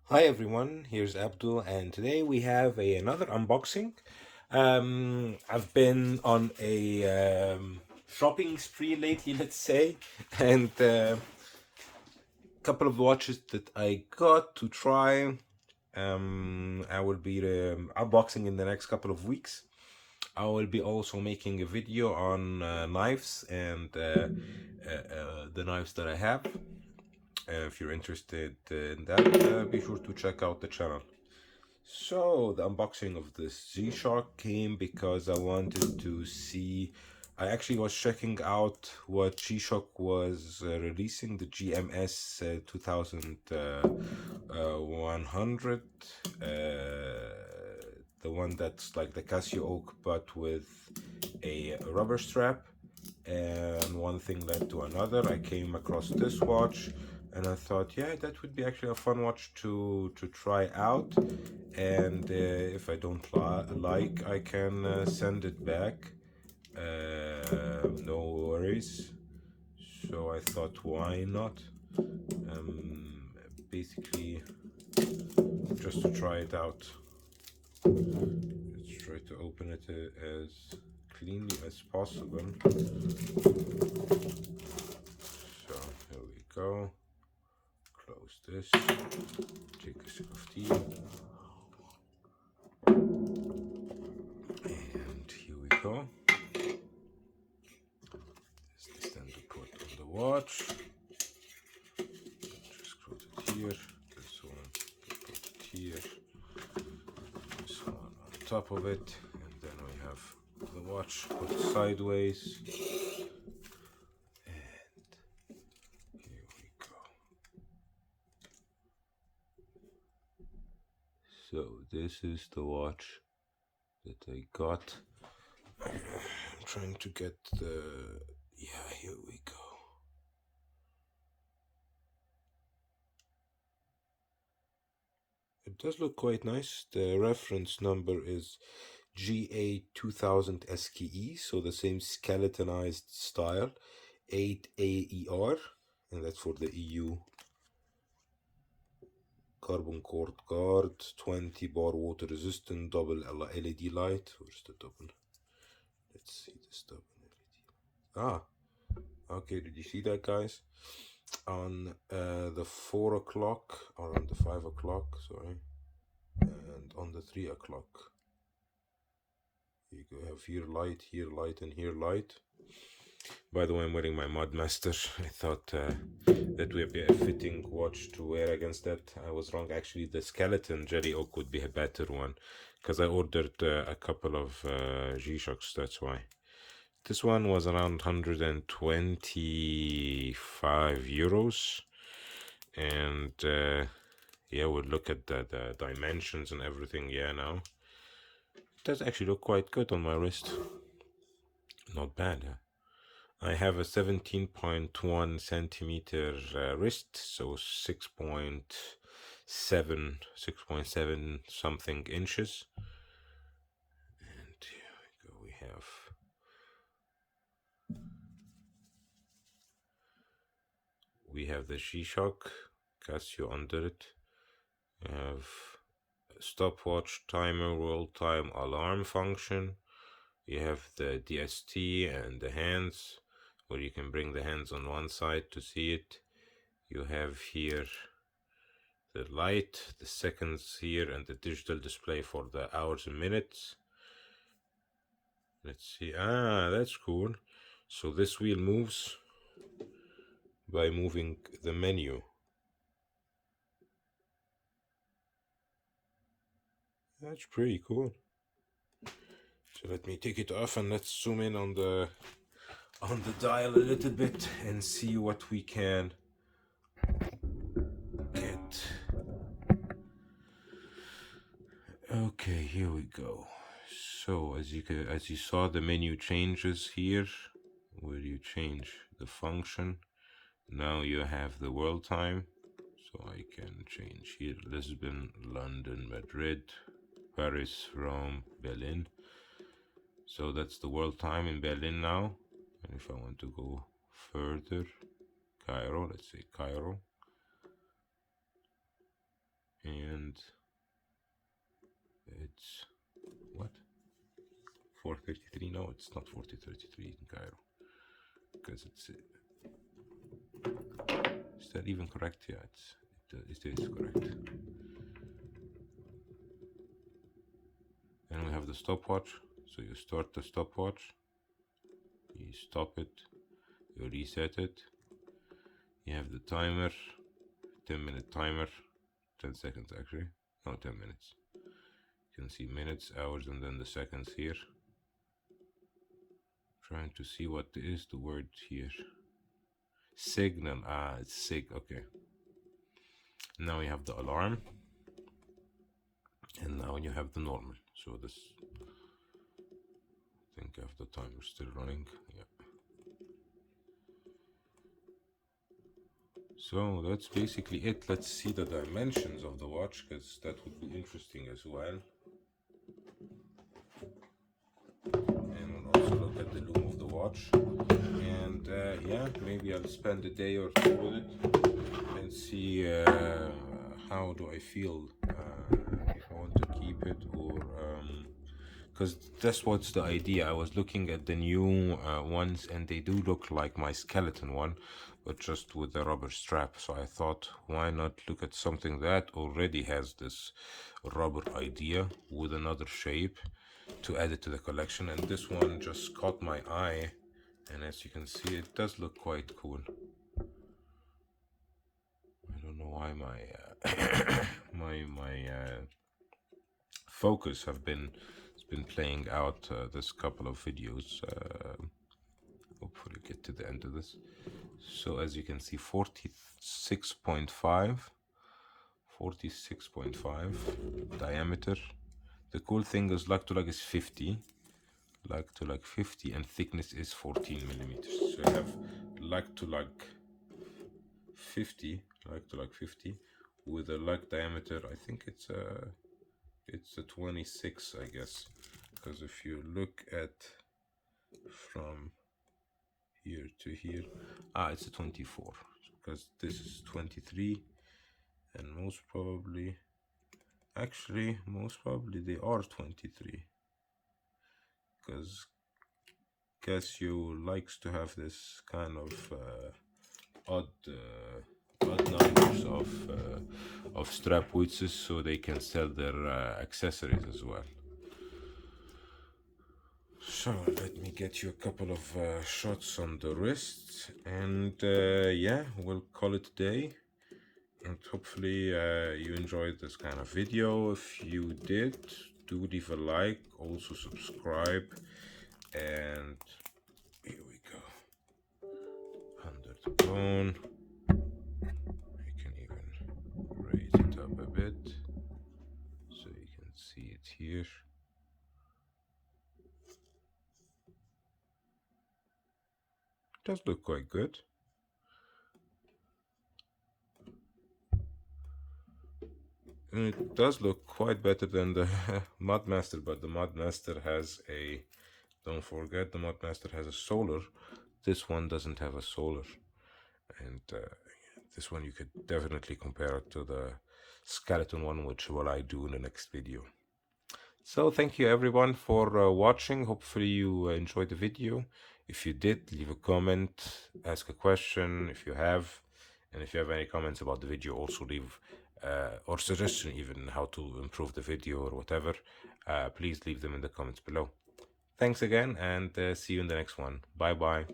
Hi everyone, here's Abdul, and today we have another unboxing. I've been on a shopping spree lately, let's say, and a couple of watches that I got to try. I will be unboxing in the next couple of weeks. I will be also making a video on knives and the knives that I have. If you're interested in that, be sure to check out the channel. So the unboxing of this G-Shock came because I wanted to see. I actually was checking out what G-Shock was releasing, the GMS 2100, the one that's like the Casio Oak but with a rubber strap. And one thing led to another. I came across this watch and I thought, yeah, that would be actually a fun watch to try out. And if I don't like, I can send it back. No worries. So I thought, why not? Basically, just to try it out. Let's try to open it as cleanly as possible. So here we go. Close this. Take a sip of tea. And here we go. This is then to put on the watch. Just put it here. This one put it here. This one on top of it. And then we have the watch put sideways. And here we go. So this is the watch that I got. I'm trying to get the... Yeah, here we go. It does look quite nice. The reference number is GA 2000 SKE, so the same skeletonized style, 8AER, and that's for the EU. Carbon cord guard, 20 bar water resistant, double LED light. Where's the double? Let's see this double LED. Ah, okay, did you see that, guys? On the 4 o'clock, or on the 5 o'clock, sorry, and on the 3 o'clock. You have here light, and here light. By the way, I'm wearing my Modmaster. I thought that would be a fitting watch to wear against that. I was wrong. Actually, the skeleton Jelly Oak would be a better one because I ordered a couple of G-Shocks. That's why. This one was around 125 euros. And yeah, we'll look at the dimensions and everything. Yeah, now. It does actually look quite good on my wrist. Not bad, huh? I have a 17.1 centimeter wrist, so 6.7 something inches. And here we go, we have the G-Shock, Casio under it. We have stopwatch, timer, world time, alarm function. You have the DST and the hands, where you can bring the hands on one side to see it. You have here the light, the seconds here, and the digital display for the hours and minutes. Let's see. Ah, that's cool. So this wheel moves by moving the menu. That's pretty cool. So let me take it off and let's zoom in on the dial a little bit and see what we can get. Okay, here we go. So as you saw, the menu changes here where you change the function. Now you have the world time, so I can change here: Lisbon, London, Madrid, Paris, Rome, Berlin. So that's the world time in Berlin now. And if I want to go further, Cairo, let's say Cairo. and it's what, 4:33? No, it's not 40:33 in Cairo, because it's is that even correct? Yeah, it is correct. And we have the stopwatch. So you start the stopwatch, you stop it, you reset it. You have the timer, 10-minute timer, 10 seconds actually, no, 10 minutes. You can see minutes, hours, and then the seconds here. Trying to see what is the word here. Signal, it's sig, okay. Now you have the alarm, and now you have the normal. So this, I think I have the timer still running, yeah. So that's basically it. Let's see the dimensions of the watch, because that would be interesting as well. And we'll also look at the loom of the watch. And yeah, maybe I'll spend a day or two with it and see how do I feel, if I want to keep it, or because that's what's the idea. I was looking at the new ones, and they do look like my skeleton one, but just with the rubber strap. So I thought, why not look at something that already has this rubber idea with another shape to add it to the collection. And this one just caught my eye, and as you can see, it does look quite cool. I don't know why my my focus has been playing out this couple of videos. Hopefully get to the end of this. So as you can see, 46.5 diameter. The cool thing is lug to lug is 50. Lug to lug 50, and thickness is 14 millimeters. So you have lug to lug 50, with a lug diameter. I think it's a 26, I guess, because if you look at from here to here, it's a 24, because this is 23, and most probably they are 23, because Casio likes to have this kind of odd numbers of strap widths, so they can sell their accessories as well. So let me get you a couple of shots on the wrists, and yeah, we'll call it a day. And hopefully you enjoyed this kind of video. If you did, do leave a like, also subscribe, and here we go. Under the bone. I can even raise it up a bit so you can see it here. It does look quite good. And it does look quite better than the Modmaster, but the Modmaster has a, don't forget, the Modmaster has a solar. This one doesn't have a solar. And this one you could definitely compare it to the skeleton one, which will I do in the next video. So thank you everyone for watching. Hopefully you enjoyed the video. If you did, leave a comment, ask a question if you have, and if you have any comments about the video, also leave or suggestion even how to improve the video or whatever, please leave them in the comments below. Thanks again, and see you in the next one. Bye bye.